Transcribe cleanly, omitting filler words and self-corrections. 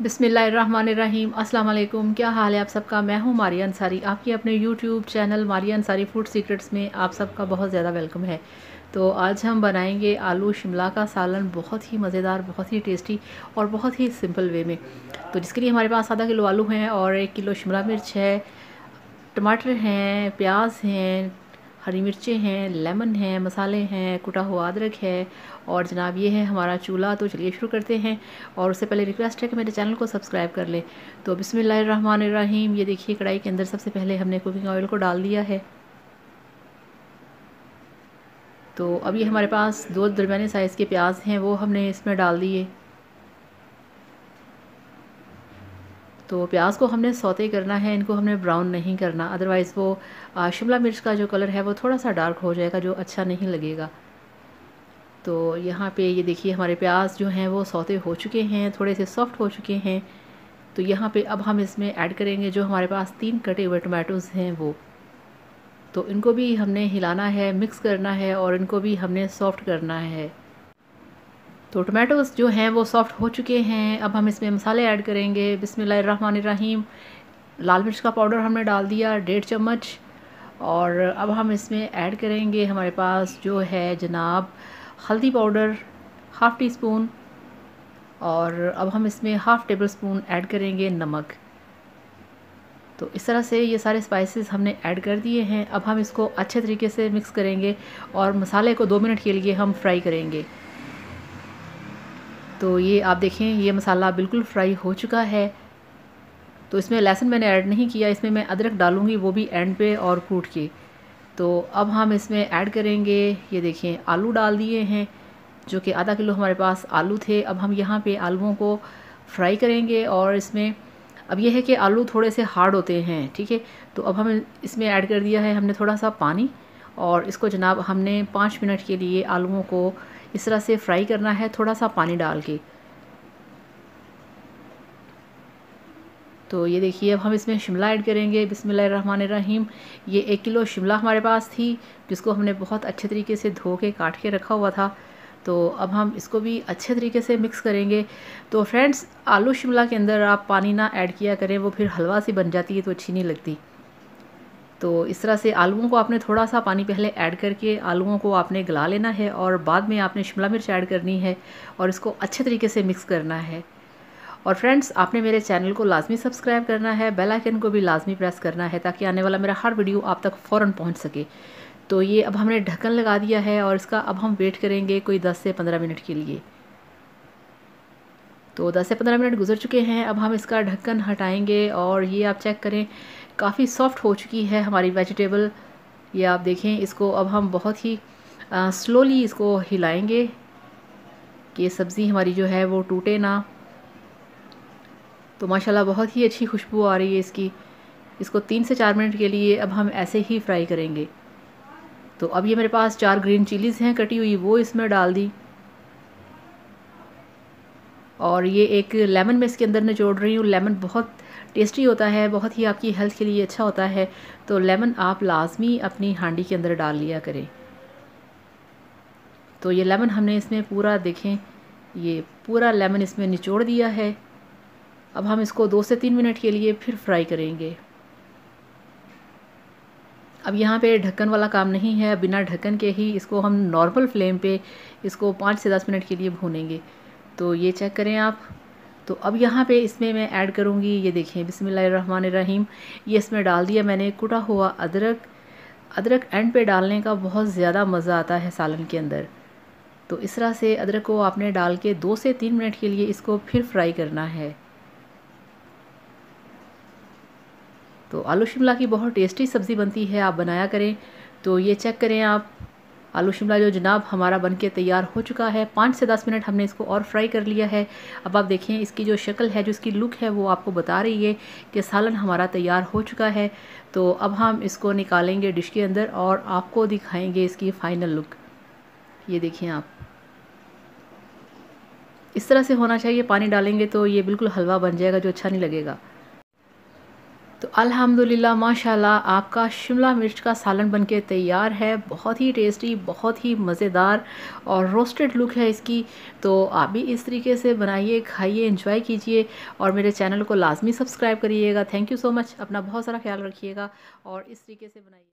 बिस्मिल्लाहिर्रहमानिर्रहीम। अस्सलाम वालेकुम। क्या हाल है आप सबका। मैं हूँ मारिया अंसारी। आपकी अपने YouTube channel Maria Ansari food secrets में आप सबका बहुत ज़्यादा वेलकम है। तो आज हम बनाएंगे आलू शिमला का सालन, बहुत ही मज़ेदार, बहुत ही टेस्टी और बहुत ही सिंपल वे में। तो जिसके लिए हमारे पास आधा किलो आलू हैं और 1 किलो शिमला मिर्च है, टमाटर हैं, प्याज हैं, हरी मिर्चें हैं, लेमन है, मसाले हैं, कुटा हुआ अदरक है और जनाब ये है हमारा चूल्हा। तो चलिए शुरू करते हैं। और उससे पहले रिक्वेस्ट है कि मेरे चैनल को सब्सक्राइब कर लें। तो बिस्मिल्लाहिर्रहमानिर्रहीम। ये देखिए कढ़ाई के अंदर सबसे पहले हमने कुकिंग ऑयल को डाल दिया है। तो अब ये हमारे पास 2 दरमियाने साइज़ के प्याज हैं, वो हमने इसमें डाल दिए। तो प्याज को हमने सौते करना है, इनको हमने ब्राउन नहीं करना, अदरवाइज़ वो शिमला मिर्च का जो कलर है वो थोड़ा सा डार्क हो जाएगा, जो अच्छा नहीं लगेगा। तो यहाँ पे ये देखिए हमारे प्याज जो हैं वो सौते हो चुके हैं, थोड़े से सॉफ्ट हो चुके हैं। तो यहाँ पे अब हम इसमें ऐड करेंगे जो हमारे पास 3 कटे हुए टमाटोज़ हैं वो। तो इनको भी हमने हिलाना है, मिक्स करना है और इनको भी हमने सॉफ्ट करना है। तो टमाटोज़ जो हैं वो सॉफ्ट हो चुके हैं। अब हम इसमें मसाले ऐड करेंगे। बिस्मिल्लाहिर्रहमानिर्रहीम। लाल मिर्च का पाउडर हमने डाल दिया 1.5 चम्मच। और अब हम इसमें ऐड करेंगे हमारे पास जो है जनाब हल्दी पाउडर हाफ़ टी स्पून। और अब हम इसमें हाफ़ टेबल स्पून ऐड करेंगे नमक। तो इस तरह से ये सारे स्पाइसेस हमने ऐड कर दिए हैं। अब हम इसको अच्छे तरीके से मिक्स करेंगे और मसाले को 2 मिनट के लिए हम फ्राई करेंगे। तो ये आप देखें ये मसाला बिल्कुल फ्राई हो चुका है। तो इसमें लहसुन मैंने ऐड नहीं किया, इसमें मैं अदरक डालूँगी, वो भी एंड पे और कूट के। तो अब हम इसमें ऐड करेंगे, ये देखें आलू डाल दिए हैं, जो कि आधा किलो हमारे पास आलू थे। अब हम यहाँ पे आलूओं को फ्राई करेंगे और इसमें अब ये है कि आलू थोड़े से हार्ड होते हैं, ठीक है। तो अब हम इसमें ऐड कर दिया है हमने थोड़ा सा पानी और इसको जनाब हमने 5 मिनट के लिए आलूओं को इस तरह से फ्राई करना है, थोड़ा सा पानी डाल के। तो ये देखिए अब हम इसमें शिमला ऐड करेंगे। बिस्मिल्लाहिर्रहमानिर्रहीम। ये 1 किलो शिमला हमारे पास थी, जिसको हमने बहुत अच्छे तरीके से धो के काट के रखा हुआ था। तो अब हम इसको भी अच्छे तरीके से मिक्स करेंगे। तो फ्रेंड्स, आलू शिमला के अंदर आप पानी ना ऐड किया करें, वो फिर हलवा सी बन जाती है तो अच्छी नहीं लगती। तो इस तरह से आलूओं को आपने थोड़ा सा पानी पहले ऐड करके आलूओं को आपने गला लेना है और बाद में आपने शिमला मिर्च ऐड करनी है और इसको अच्छे तरीके से मिक्स करना है। और फ्रेंड्स, आपने मेरे चैनल को लाजमी सब्सक्राइब करना है, बेल आइकन को भी लाजमी प्रेस करना है, ताकि आने वाला मेरा हर वीडियो आप तक फ़ौरन पहुंच सके। तो ये अब हमने ढक्कन लगा दिया है और इसका अब हम वेट करेंगे कोई 10 से 15 मिनट के लिए। तो 10 से 15 मिनट गुजर चुके हैं। अब हम इसका ढक्कन हटाएंगे और ये आप चेक करें, काफ़ी सॉफ्ट हो चुकी है हमारी वेजिटेबल। ये आप देखें, इसको अब हम बहुत ही स्लोली इसको हिलाएंगे कि सब्ज़ी हमारी जो है वो टूटे ना। तो माशाल्लाह बहुत ही अच्छी खुशबू आ रही है इसकी। इसको 3 से 4 मिनट के लिए अब हम ऐसे ही फ्राई करेंगे। तो अब ये मेरे पास 4 ग्रीन चिलीज़ हैं कटी हुई, वो इसमें डाल दी। और ये एक लेमन मैं इसके अंदर निचोड़ रही हूँ। लेमन बहुत टेस्टी होता है, बहुत ही आपकी हेल्थ के लिए अच्छा होता है। तो लेमन आप लाजमी अपनी हांडी के अंदर डाल लिया करें। तो ये लेमन हमने इसमें पूरा देखें, ये पूरा लेमन इसमें निचोड़ दिया है। अब हम इसको 2 से 3 मिनट के लिए फिर फ्राई करेंगे। अब यहाँ पे ढक्कन वाला काम नहीं है, बिना ढक्कन के ही इसको हम नॉर्मल फ्लेम पे इसको 5 से 10 मिनट के लिए भूनेंगे। तो ये चेक करें आप। तो अब यहाँ पे इसमें मैं ऐड करूँगी, ये देखें बिस्मिल्लाहिर्रहमानिर्रहीम, ये इसमें डाल दिया मैंने कुटा हुआ अदरक। अदरक एंड पे डालने का बहुत ज़्यादा मज़ा आता है सालन के अंदर। तो इस तरह से अदरक को आपने डाल के 2 से 3 मिनट के लिए इसको फिर फ्राई करना है। तो आलू शिमला की बहुत टेस्टी सब्ज़ी बनती है, आप बनाया करें। तो ये चेक करें आप, आलू शिमला जो जनाब हमारा बनके तैयार हो चुका है। 5 से 10 मिनट हमने इसको और फ्राई कर लिया है। अब आप देखें इसकी जो शक्ल है, जो इसकी लुक है, वो आपको बता रही है कि सालन हमारा तैयार हो चुका है। तो अब हम इसको निकालेंगे डिश के अंदर और आपको दिखाएंगे इसकी फ़ाइनल लुक। ये देखें आप, इस तरह से होना चाहिए। पानी डालेंगे तो ये बिल्कुल हलवा बन जाएगा, जो अच्छा नहीं लगेगा। तो अल्हम्दुलिल्लाह माशाल्लाह आपका शिमला मिर्च का सालन बनके तैयार है। बहुत ही टेस्टी, बहुत ही मज़ेदार और रोस्टेड लुक है इसकी। तो आप भी इस तरीके से बनाइए, खाइए, एंजॉय कीजिए और मेरे चैनल को लाज़मी सब्सक्राइब करिएगा। Thank you so much. अपना बहुत सारा ख्याल रखिएगा और इस तरीके से बनाइए।